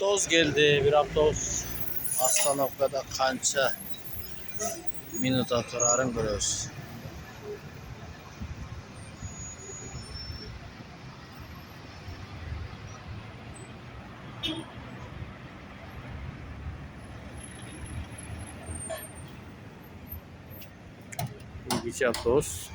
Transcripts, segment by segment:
avtobus geldi. Bir avtobus Astanoka'da kança minuta turarın görüyoruz. İlginç avtobus.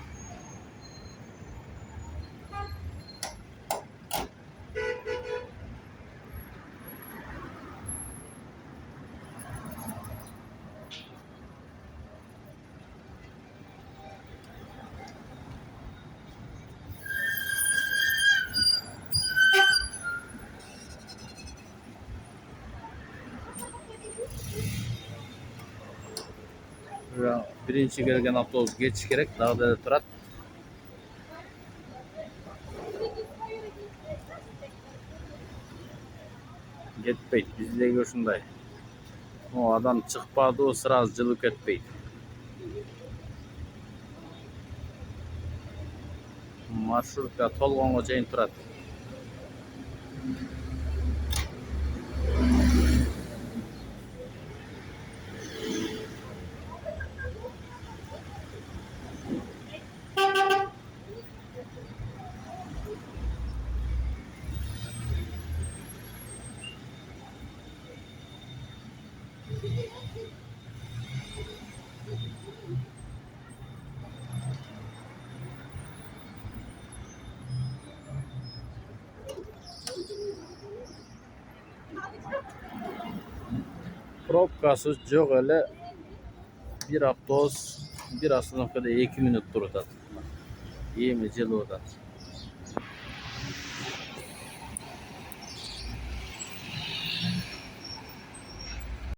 Birinci gelgen avtobus geç gerek daha da turat. Getpeydi. Bizde görüşünday. O adam çıkmadı o sırazcılık etpeydi. Marşrutka tolgongo çeyin turat. Probkası çok öyle bir avtobus bir Astanoka'da 2 minut durdu. İyi mi? Cılığıdan.